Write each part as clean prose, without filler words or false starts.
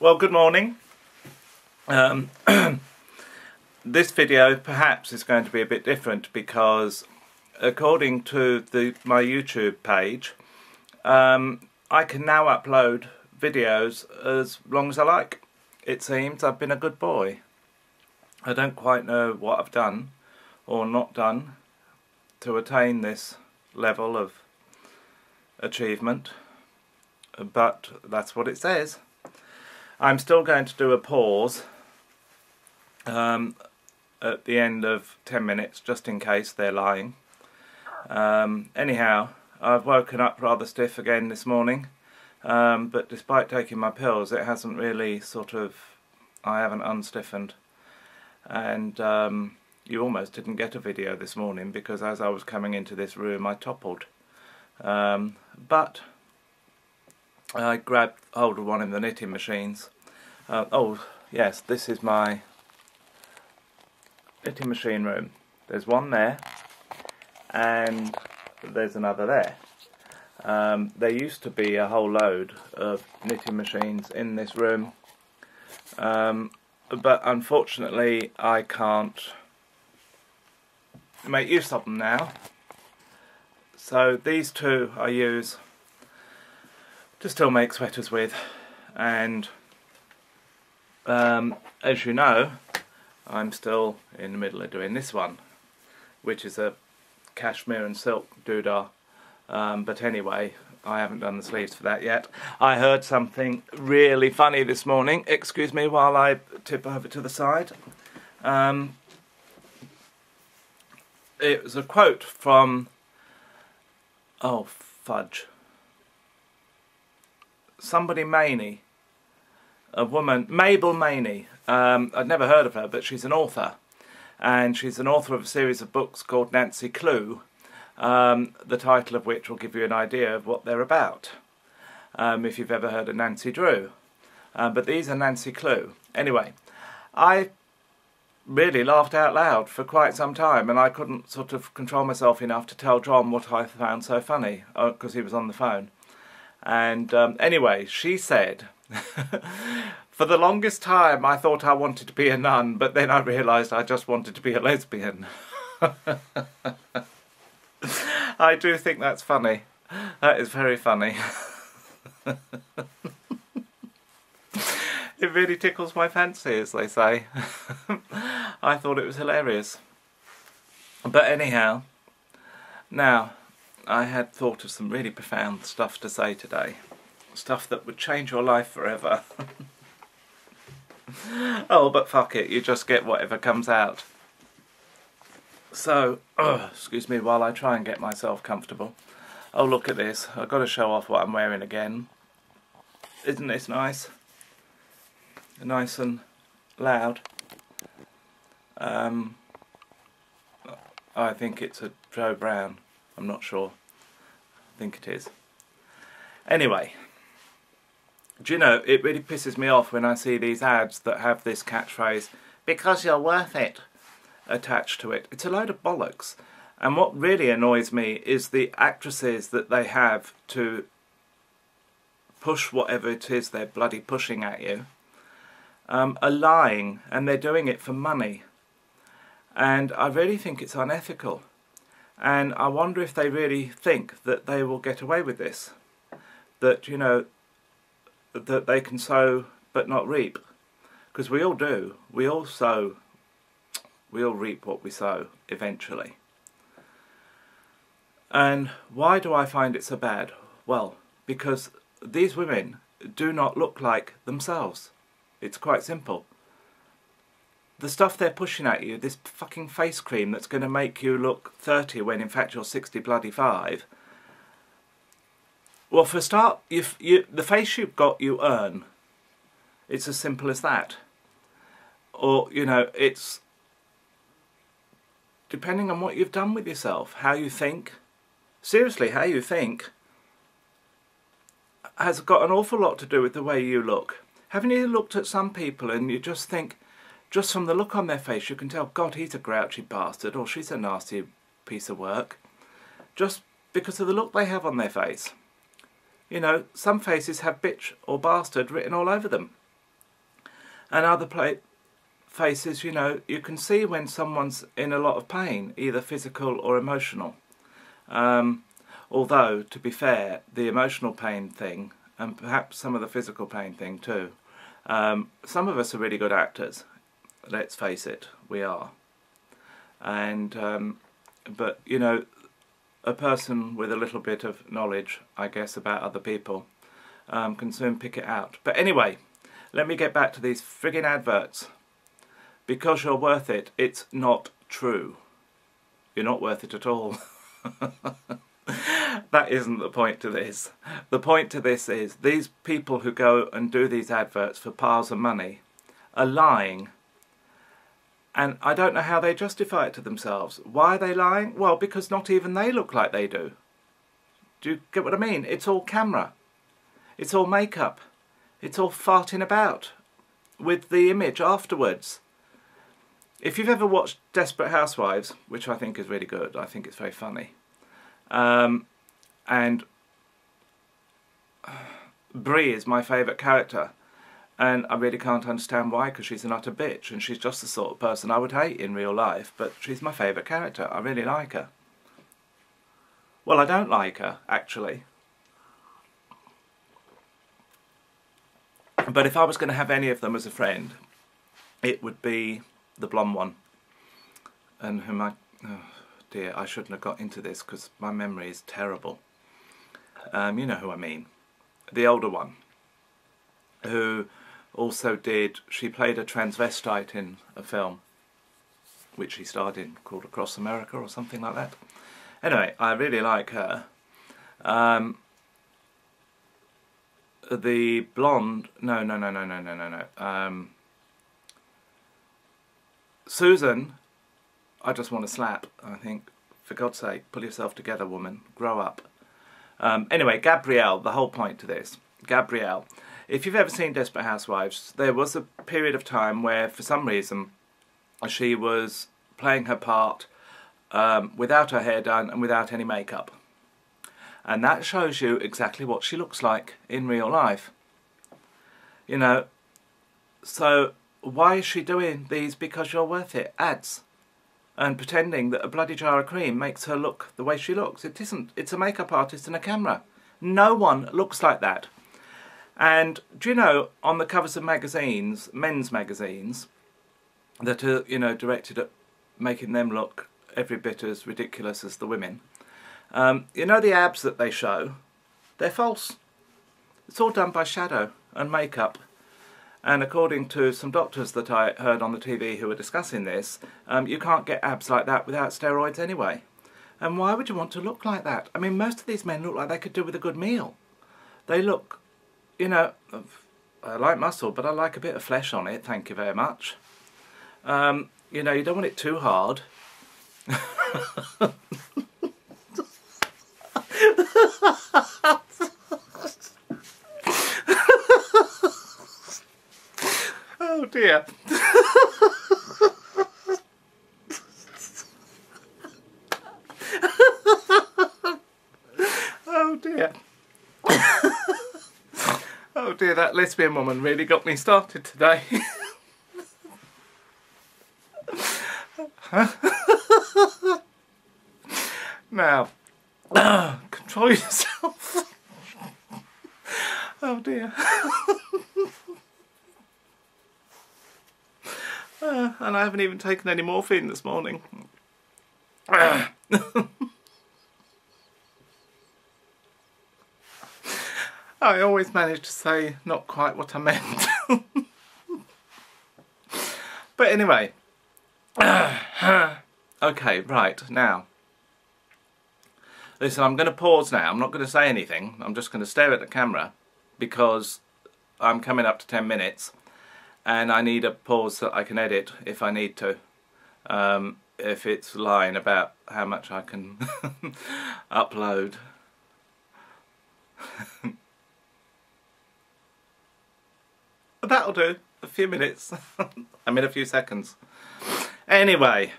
Well, good morning. This video perhaps is going to be a bit different because according to my YouTube page, I can now upload videos as long as I like. It seems I've been a good boy. I don't quite know what I've done or not done to attain this level of achievement, but that's what it says. I'm still going to do a pause at the end of 10 minutes just in case they're lying. Anyhow, I've woken up rather stiff again this morning, but despite taking my pills it hasn't really I haven't unstiffened, and you almost didn't get a video this morning because as I was coming into this room I toppled. But I grabbed hold of one of the knitting machines. Oh yes, this is my knitting machine room. There's one there and there's another there. There used to be a whole load of knitting machines in this room, but unfortunately I can't make use of them now. So these two I use to still make sweaters with, and as you know, I'm still in the middle of doing this one, which is a cashmere and silk doodah, but anyway, I haven't done the sleeves for that yet. I heard something really funny this morning. Excuse me while I tip over to the side. It was a quote from, oh fudge, somebody Maney, a woman, Mabel Maney. I'd never heard of her, but she's an author, and she's an author of a series of books called Nancy Clue, the title of which will give you an idea of what they're about, if you've ever heard of Nancy Drew. But these are Nancy Clue. Anyway, I really laughed out loud for quite some time, and I couldn't control myself enough to tell John what I found so funny, because he was on the phone. And anyway, she said, for the longest time I thought I wanted to be a nun, but then I realised I just wanted to be a lesbian. I do think that's funny. That is very funny. It really tickles my fancy, as they say. I thought it was hilarious. But anyhow, now, I had thought of some really profound stuff to say today. Stuff that would change your life forever. Oh, but fuck it, you just get whatever comes out. So, excuse me while I try and get myself comfortable. Oh, look at this. I've got to show off what I'm wearing again. Isn't this nice? Nice and loud. I think it's a Joe Brown. I'm not sure. I think it is. Anyway, do you know, it really pisses me off when I see these ads that have this catchphrase, "because you're worth it," attached to it. It's a load of bollocks. And what really annoys me is the actresses that they have to push whatever it is they're bloody pushing at you, are lying, and they're doing it for money. And I really think it's unethical. And I wonder if they really think that they will get away with this. That, you know, that they can sow but not reap. Because we all do. We all sow. We all reap what we sow, eventually. And why do I find it so bad? Well, because these women do not look like themselves. It's quite simple. The stuff they're pushing at you, this fucking face cream that's going to make you look 30 when in fact you're 60 bloody 5. Well, for a start, the face you've got you earn. It's as simple as that. Or, you know, it's depending on what you've done with yourself, how you think. Seriously, how you think has got an awful lot to do with the way you look. Haven't you looked at some people and you just think, just from the look on their face, you can tell, God, he's a grouchy bastard, or she's a nasty piece of work, just because of the look they have on their face. You know, some faces have bitch or bastard written all over them. And other faces, you know, you can see when someone's in a lot of pain, either physical or emotional. Although, to be fair, the emotional pain thing, and perhaps some of the physical pain thing too, some of us are really good actors. Let's face it, we are. And but you know, a person with a little bit of knowledge, I guess, about other people can soon pick it out. But anyway, let me get back to these friggin' adverts. Because you're worth it, it's not true. You're not worth it at all. That isn't the point to this. The point to this is these people who go and do these adverts for piles of money are lying. And I don't know how they justify it to themselves. Why are they lying? Well, because not even they look like they do. Do you get what I mean? It's all camera. It's all makeup. It's all farting about with the image afterwards. If you've ever watched Desperate Housewives, which I think is really good, I think it's very funny, and Brie is my favourite character, and I really can't understand why, because she's an utter bitch, and she's just the sort of person I would hate in real life, but she's my favourite character. I really like her. Well, I don't like her, actually. But if I was going to have any of them as a friend, it would be the blonde one. And whom oh dear, I shouldn't have got into this because my memory is terrible. You know who I mean. The older one, who also she played a transvestite in a film, which she starred in, called Across America or something like that. Anyway, I really like her. The blonde, no. Susan, I just want to slap, I think. For God's sake, pull yourself together, woman. Grow up. Anyway, Gabrielle, the whole point to this. Gabrielle. If you've ever seen Desperate Housewives, there was a period of time where, for some reason, she was playing her part without her hair done and without any makeup. And that shows you exactly what she looks like in real life. You know, so why is she doing these Because You're Worth It ads? And pretending that a bloody jar of cream makes her look the way she looks. It isn't. It's a makeup artist and a camera. No one looks like that. And do you know, on the covers of magazines, men's magazines, that are, you know, directed at making them look every bit as ridiculous as the women, you know the abs that they show, they're false. It's all done by shadow and makeup. And according to some doctors that I heard on the TV who were discussing this, you can't get abs like that without steroids anyway. And why would you want to look like that? I mean, most of these men look like they could do with a good meal. They look, you know, I like muscle, but I like a bit of flesh on it, thank you very much. You know, you don't want it too hard. Oh dear. Oh dear. Oh dear, that lesbian woman really got me started today. Now, control yourself. Oh dear. And I haven't even taken any morphine this morning. I always manage to say not quite what I meant. But anyway. Okay, right, now. Listen, I'm going to pause now. I'm not going to say anything. I'm just going to stare at the camera because I'm coming up to 10 minutes. And I need a pause that I can edit if I need to. If it's lying about how much I can upload. That'll do. A few minutes. I mean a few seconds. Anyway.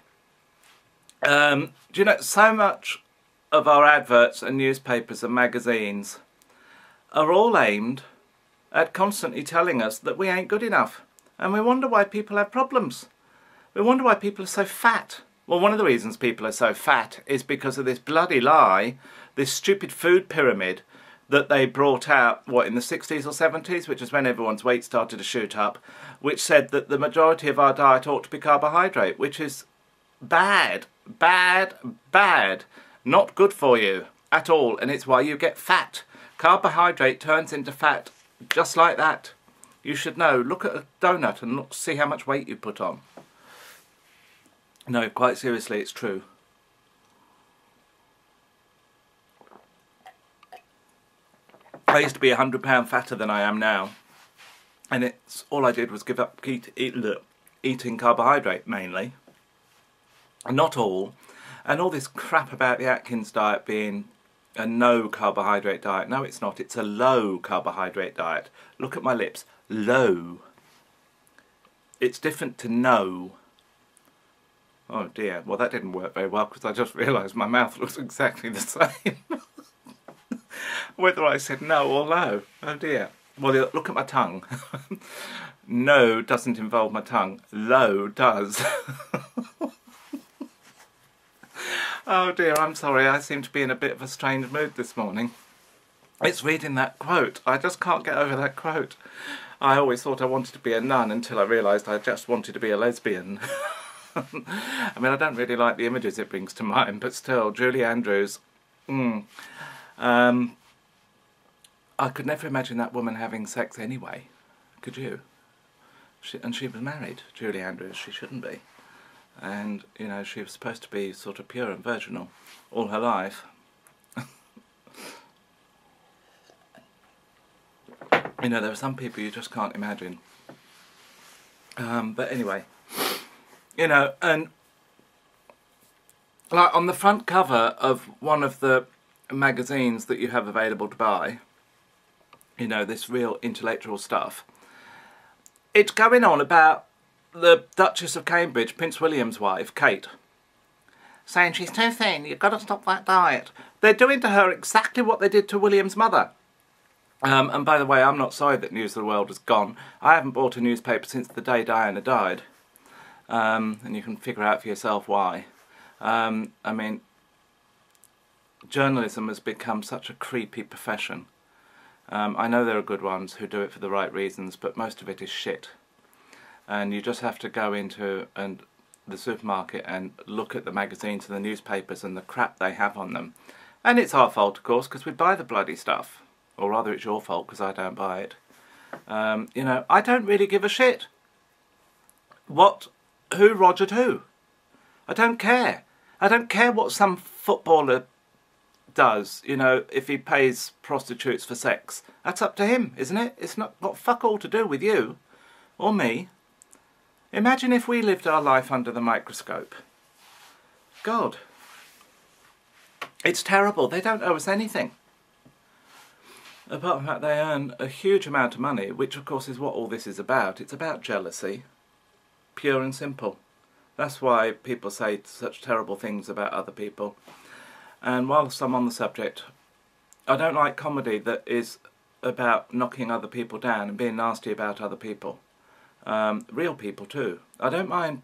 Do you know, so much of our adverts and newspapers and magazines are all aimed at constantly telling us that we ain't good enough. And we wonder why people have problems. We wonder why people are so fat. Well, one of the reasons people are so fat is because of this bloody lie, this stupid food pyramid that they brought out, what, in the 60s or 70s, which is when everyone's weight started to shoot up, which said that the majority of our diet ought to be carbohydrate, which is bad, bad, bad. Not good for you at all, and it's why you get fat. Carbohydrate turns into fat just like that. You should know. Look at a donut and look, see how much weight you put on. No, quite seriously, it's true. I used to be 100 pounds fatter than I am now, and it's all I did was give up eating carbohydrate mainly, and not all, and all this crap about the Atkins diet being a no carbohydrate diet. No, it's not. It's a low carbohydrate diet. Look at my lips. Low. It's different to no. Oh dear. Well, that didn't work very well because I just realised my mouth looks exactly the same. Whether I said no or low. Oh dear. Well, look at my tongue. No doesn't involve my tongue. Low does. Oh dear, I'm sorry. I seem to be in a bit of a strange mood this morning. It's reading that quote. I just can't get over that quote. I always thought I wanted to be a nun until I realised I just wanted to be a lesbian. I mean, I don't really like the images it brings to mind, but still, Julie Andrews. I could never imagine that woman having sex anyway. Could you? And she was married, Julie Andrews. She shouldn't be. And, you know, she was supposed to be sort of pure and virginal all her life. You know, there are some people you just can't imagine. But anyway, you know, and like on the front cover of one of the magazines that you have available to buy, you know, this real intellectual stuff, it's going on about the Duchess of Cambridge, Prince William's wife, Kate, saying she's too thin, you've got to stop that diet. They're doing to her exactly what they did to William's mother. And by the way, I'm not sorry that News of the World has gone. I haven't bought a newspaper since the day Diana died. And you can figure out for yourself why. I mean, journalism has become such a creepy profession. I know there are good ones who do it for the right reasons, but most of it is shit. And you just have to go into the supermarket and look at the magazines and the newspapers and the crap they have on them. And it's our fault, of course, because we buy the bloody stuff. Or rather, it's your fault, because I don't buy it. You know, I don't really give a shit. Who rogered who? I don't care. I don't care what some footballer does, you know, if he pays prostitutes for sex. That's up to him, isn't it? It's not got fuck all to do with you. Or me. Imagine if we lived our life under the microscope. God. It's terrible. They don't owe us anything. Apart from that, they earn a huge amount of money, which of course is what all this is about. It's about jealousy. Pure and simple. That's why people say such terrible things about other people. And whilst I'm on the subject, I don't like comedy that is about knocking other people down and being nasty about other people. Real people too. I don't mind,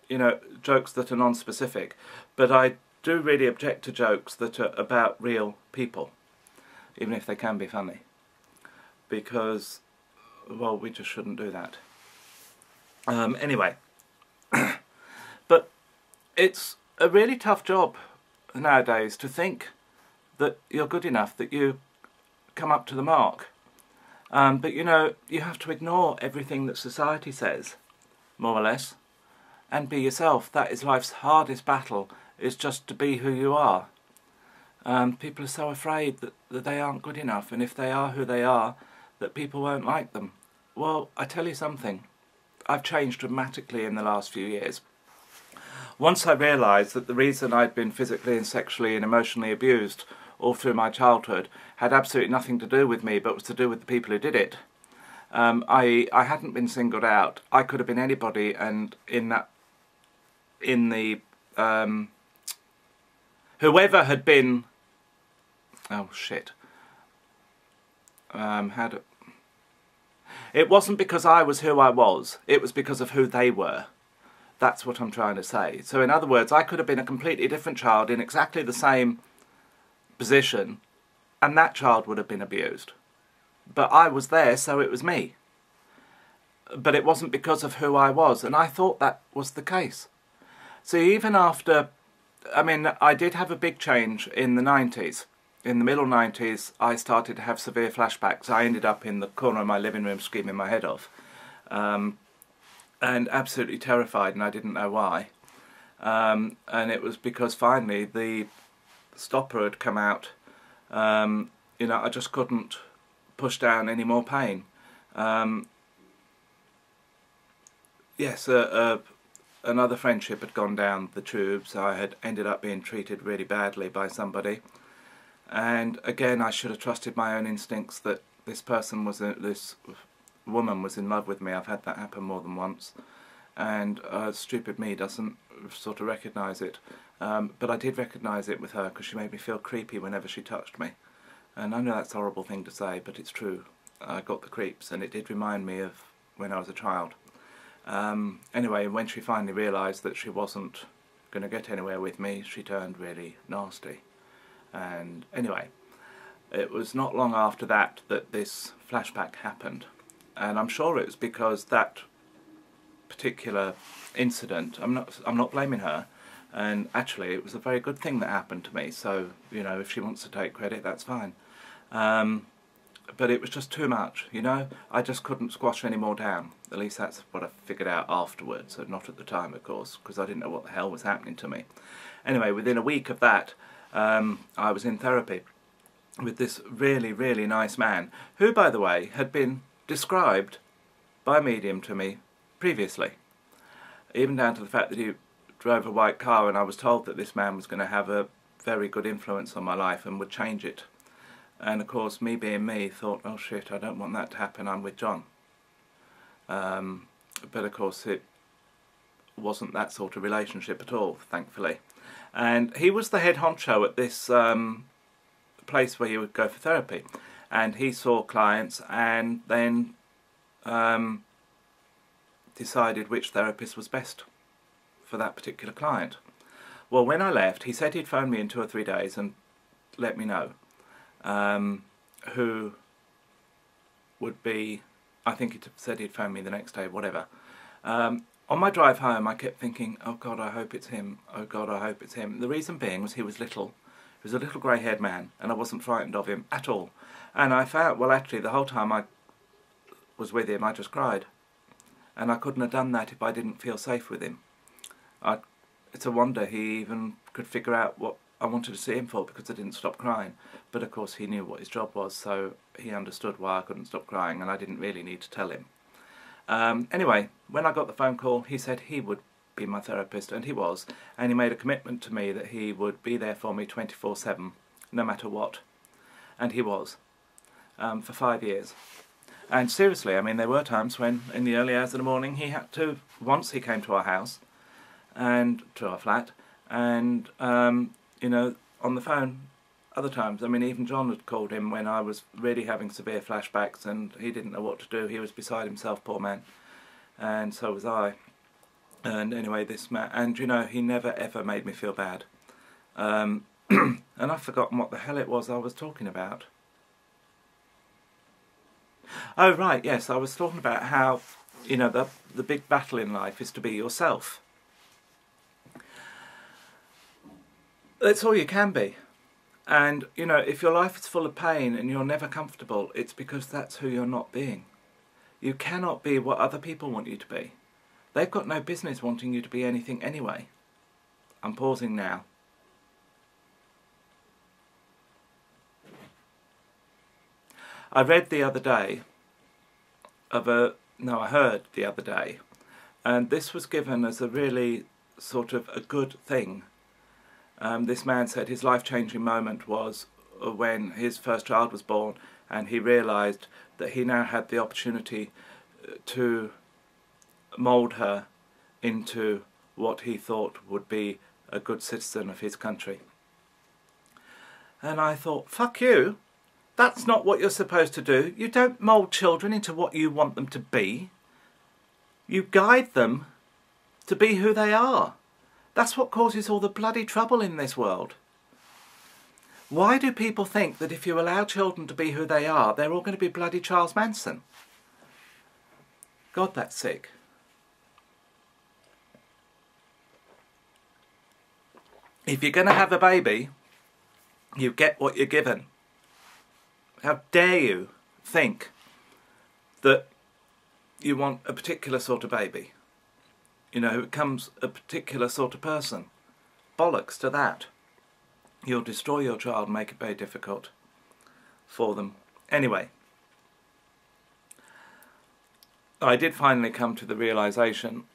you know, jokes that are non-specific, but I do really object to jokes that are about real people, even if they can be funny, because, well, we just shouldn't do that. Anyway, but it's a really tough job nowadays to think that you're good enough, that you come up to the mark. But, you know, you have to ignore everything that society says, more or less, and be yourself. That is life's hardest battle, is just to be who you are. People are so afraid that they aren't good enough, and if they are who they are, that people won't like them. Well, I tell you something. I've changed dramatically in the last few years. Once I realised that the reason I'd been physically and sexually and emotionally abused all through my childhood had absolutely nothing to do with me, but was to do with the people who did it. I hadn't been singled out. I could have been anybody, and whoever had been, oh shit, It wasn't because I was who I was, it was because of who they were. That's what I'm trying to say. So in other words, I could have been a completely different child in exactly the same position, and that child would have been abused. But I was there, so it was me. But it wasn't because of who I was, and I thought that was the case. So even after, I mean, I did have a big change in the 90s. In the middle 90s, I started to have severe flashbacks. I ended up in the corner of my living room screaming my head off. And absolutely terrified, and I didn't know why. And it was because finally the stopper had come out. You know, I just couldn't push down any more pain. Yes, another friendship had gone down the tubes. I had ended up being treated really badly by somebody. And again, I should have trusted my own instincts that this person was, this woman was in love with me. I've had that happen more than once. And stupid me doesn't sort of recognise it. But I did recognise it with her because she made me feel creepy whenever she touched me. And I know that's a horrible thing to say, but it's true. I got the creeps, and it did remind me of when I was a child. Anyway, when she finally realised that she wasn't going to get anywhere with me, she turned really nasty. And anyway, it was not long after that that this flashback happened. And I'm sure it was because that particular incident, I'm not blaming her, and actually it was a very good thing that happened to me, so, you know, if she wants to take credit, that's fine. But it was just too much, you know. I just couldn't squash any more down. At least that's what I figured out afterwards, so not at the time, of course, because I didn't know what the hell was happening to me. Anyway, within a week of that, I was in therapy with this really, really nice man, who, by the way, had been described by a medium to me previously, even down to the fact that he drove a white car, and I was told that this man was going to have a very good influence on my life and would change it. And of course, me being me, thought, oh shit, I don't want that to happen, I'm with John. But of course it wasn't that sort of relationship at all, thankfully. And he was the head honcho at this place where you would go for therapy. And he saw clients and then decided which therapist was best for that particular client. Well, when I left, he said he'd phone me in 2 or 3 days and let me know who would be, I think he said he'd phone me the next day, whatever. On my drive home, I kept thinking, oh God, I hope it's him. Oh God, I hope it's him. The reason being was he was little. He was a little grey-haired man, and I wasn't frightened of him at all. And I found, well, actually, the whole time I was with him, I just cried. And I couldn't have done that if I didn't feel safe with him. It's a wonder he even could figure out what I wanted to see him for, because I didn't stop crying. But of course he knew what his job was, so he understood why I couldn't stop crying, and I didn't really need to tell him. Anyway, when I got the phone call, he said he would be my therapist, and he was. And he made a commitment to me that he would be there for me 24/7, no matter what. And he was, for 5 years. And seriously, I mean, there were times when, in the early hours of the morning, he had to, once he came to our house, and to our flat, and, you know, on the phone, other times. I mean, even John had called him when I was really having severe flashbacks, and he didn't know what to do. He was beside himself, poor man, and so was I. And anyway, this man, and you know, he never ever made me feel bad. And I've forgotten what the hell it was I was talking about. Oh right, yes, I was talking about how, you know, the big battle in life is to be yourself. That's all you can be. And, you know, if your life is full of pain and you're never comfortable, it's because that's who you're not being. You cannot be what other people want you to be. They've got no business wanting you to be anything anyway. I'm pausing now. I read the other day of I heard the other day, and this was given as a really sort of a good thing. This man said his life-changing moment was when his first child was born, and he realised that he now had the opportunity to mould her into what he thought would be a good citizen of his country. And I thought, fuck you. That's not what you're supposed to do. You don't mould children into what you want them to be. You guide them to be who they are. That's what causes all the bloody trouble in this world. Why do people think that if you allow children to be who they are, they're all going to be bloody Charles Manson? God, that's sick. If you're going to have a baby, you get what you're given. How dare you think that you want a particular sort of baby? You know, who becomes a particular sort of person. Bollocks to that. You'll destroy your child and make it very difficult for them. Anyway, I did finally come to the realisation,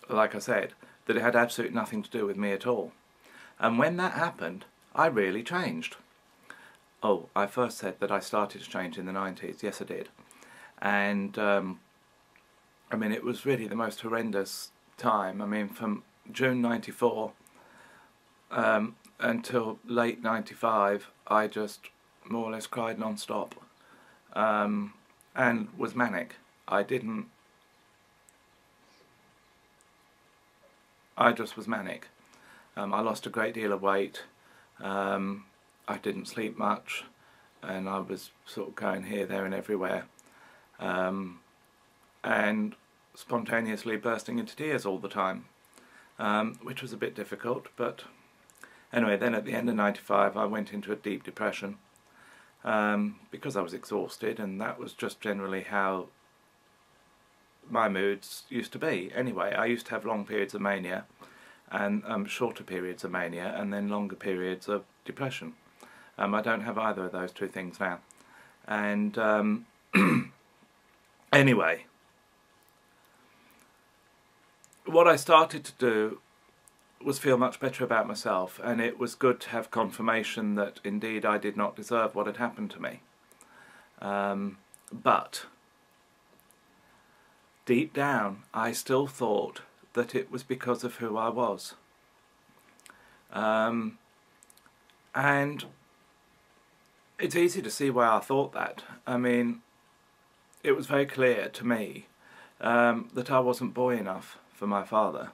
like I said, that it had absolutely nothing to do with me at all. And when that happened, I really changed. Oh, I first said that I started to change in the 90s. Yes, I did. And, I mean, it was really the most horrendous time. I mean, from June 94 until late 95, I just more or less cried non-stop and was manic. I just was manic. I lost a great deal of weight. I didn't sleep much, and I was sort of going here, there and everywhere, and spontaneously bursting into tears all the time, which was a bit difficult. But anyway, then at the end of 95 I went into a deep depression because I was exhausted, and that was just generally how my moods used to be. Anyway, I used to have long periods of mania and shorter periods of mania, and then longer periods of depression. I don't have either of those two things now. And anyway, what I started to do was feel much better about myself, and it was good to have confirmation that indeed I did not deserve what had happened to me. But deep down I still thought that it was because of who I was. And it's easy to see why I thought that. I mean, it was very clear to me that I wasn't boy enough for my father.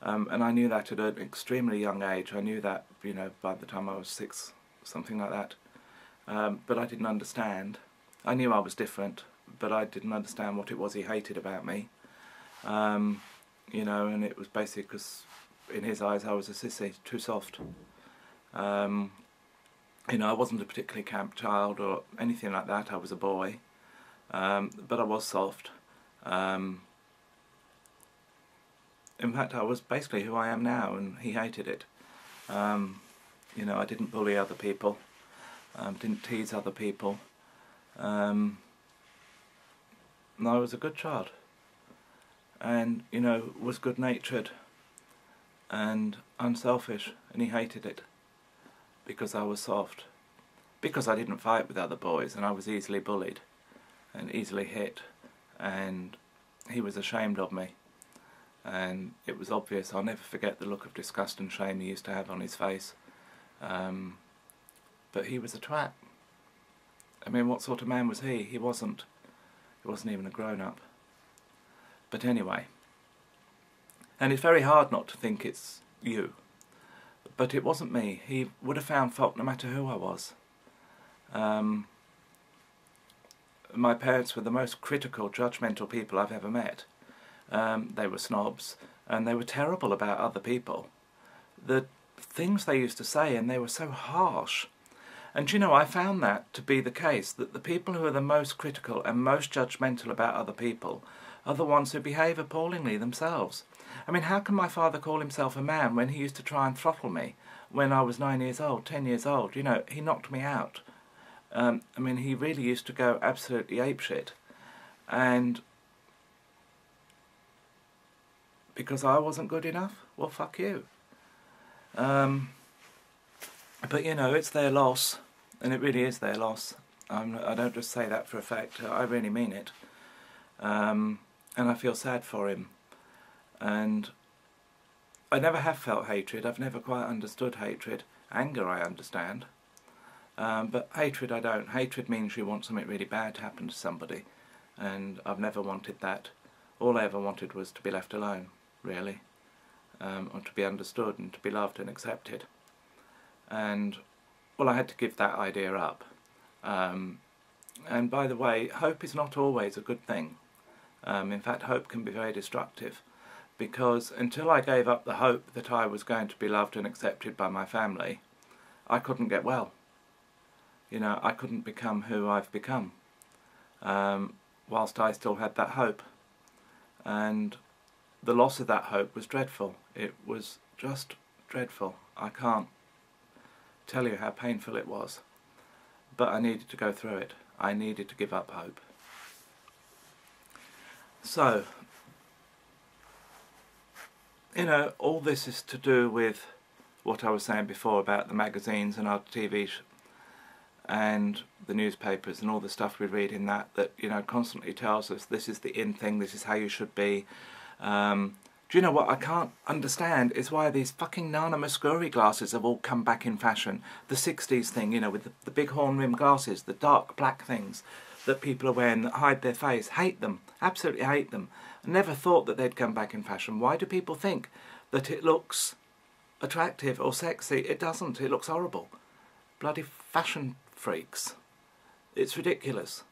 And I knew that at an extremely young age. I knew that, you know, by the time I was 6, something like that. But I didn't understand. I knew I was different, but I didn't understand what it was he hated about me. You know, and it was basically because in his eyes I was a sissy, too soft. You know, I wasn't a particularly camp child or anything like that. I was a boy, but I was soft. In fact, I was basically who I am now, and he hated it. You know, I didn't bully other people, didn't tease other people. And I was a good child, and, you know, was good-natured and unselfish, and he hated it because I was soft, because I didn't fight with other boys, and I was easily bullied and easily hit, and he was ashamed of me. And it was obvious. I'll never forget the look of disgust and shame he used to have on his face. But he was a twat. I mean, what sort of man was he? He wasn't even a grown-up. But anyway. And it's very hard not to think it's you. But it wasn't me. He would have found fault no matter who I was. My parents were the most critical, judgmental people I've ever met. They were snobs, and they were terrible about other people. The things they used to say, and they were so harsh. And you know, I found that to be the case, that the people who are the most critical and most judgmental about other people are the ones who behave appallingly themselves. I mean, how can my father call himself a man when he used to try and throttle me when I was 9 years old, 10 years old? You know, he knocked me out. I mean, he really used to go absolutely apeshit. And because I wasn't good enough? Well, fuck you. But, you know, it's their loss, and it really is their loss. I don't just say that for a fact, I really mean it. And I feel sad for him. And I never have felt hatred. I've never quite understood hatred. Anger I understand. But hatred I don't. Hatred means you want something really bad to happen to somebody, and I've never wanted that. All I ever wanted was to be left alone, really, or to be understood and to be loved and accepted. And, well, I had to give that idea up. And by the way, hope is not always a good thing. In fact, hope can be very destructive, because until I gave up the hope that I was going to be loved and accepted by my family, I couldn't get well. You know, I couldn't become who I've become, whilst I still had that hope. And the loss of that hope was dreadful. It was just dreadful. I can't tell you how painful it was. But I needed to go through it. I needed to give up hope. So, you know, all this is to do with what I was saying before about the magazines and our TV and the newspapers and all the stuff we read in that, you know, constantly tells us this is the in thing, this is how you should be. Do you know what I can't understand is why these fucking Nana Muscuri glasses have all come back in fashion. The 60s thing, you know, with the big horn rim glasses, the dark black things that people are wearing that hide their face. Hate them. Absolutely hate them. I never thought that they'd come back in fashion. Why do people think that it looks attractive or sexy? It doesn't. It looks horrible. Bloody fashion freaks. It's ridiculous.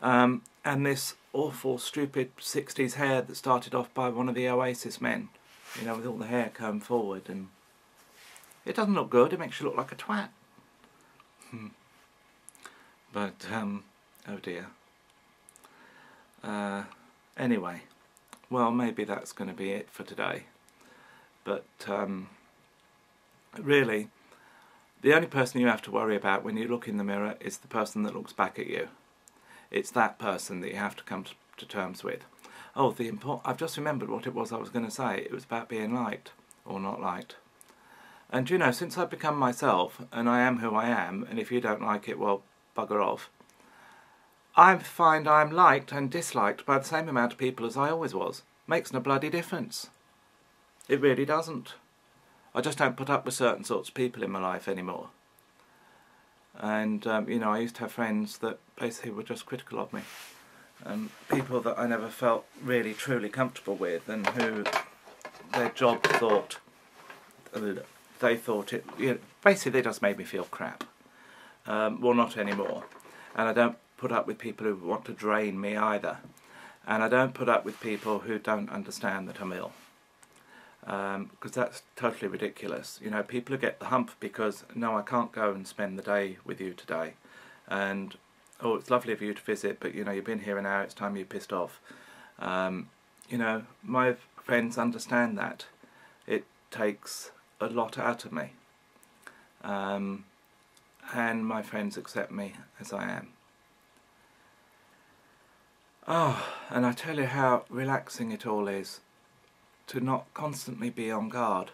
And this awful, stupid 60s hair that started off by one of the Oasis men, you know, with all the hair combed forward, and it doesn't look good. It makes you look like a twat. But, oh dear. Anyway, well, maybe that's going to be it for today. But, really, the only person you have to worry about when you look in the mirror is the person that looks back at you. It's that person that you have to come to terms with. Oh, I've just remembered what it was I was going to say. It was about being liked or not liked. And you know, since I've become myself, and I am who I am, and if you don't like it, well, bugger off, I find I'm liked and disliked by the same amount of people as I always was. Makes no bloody difference. It really doesn't. I just don't put up with certain sorts of people in my life anymore. And, you know, I used to have friends that basically were just critical of me. People that I never felt really, truly comfortable with, and who their job thought, they thought it, you know, basically they just made me feel crap. Well, not anymore. And I don't put up with people who want to drain me either. And I don't put up with people who don't understand that I'm ill. Because that's totally ridiculous. You know, people who get the hump because, no, I can't go and spend the day with you today, and, oh, it's lovely of you to visit, but, you know, you've been here an hour, it's time you pissed off. You know, my friends understand that. It takes a lot out of me. And my friends accept me as I am. Oh, and I tell you how relaxing it all is to not constantly be on guard,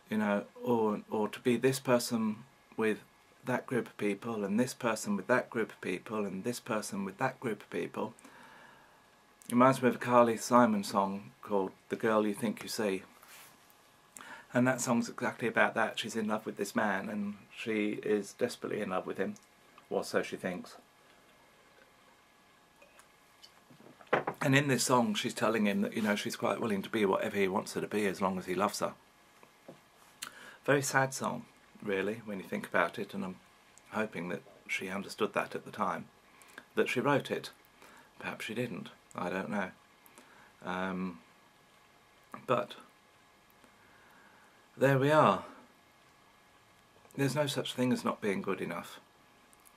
you know, or to be this person with that group of people, and this person with that group of people, and this person with that group of people. It reminds me of a Carly Simon song called The Girl You Think You See. And that song's exactly about that. She's in love with this man, and she is desperately in love with him, or so she thinks. And in this song she's telling him that, you know, she's quite willing to be whatever he wants her to be as long as he loves her. Very sad song, really, when you think about it, and I'm hoping that she understood that at the time, that she wrote it. Perhaps she didn't, I don't know. But there we are. There's no such thing as not being good enough.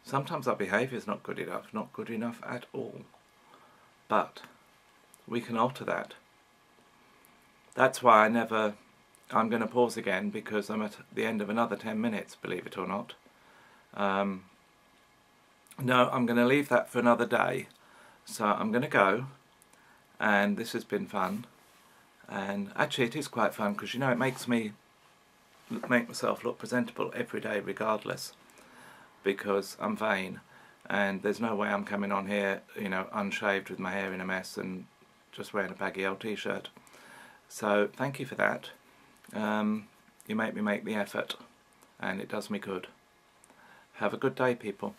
Sometimes our behaviour's not good enough at all. But we can alter that. That's why I'm going to pause again, because I'm at the end of another 10 minutes, believe it or not. No, I'm going to leave that for another day. So I'm going to go, and this has been fun. And actually it is quite fun, because, you know, it makes me make myself look presentable every day regardless, because I'm vain. And there's no way I'm coming on here, you know, unshaved with my hair in a mess and just wearing a baggy old t-shirt. So thank you for that. You make me make the effort, and it does me good. Have a good day, people.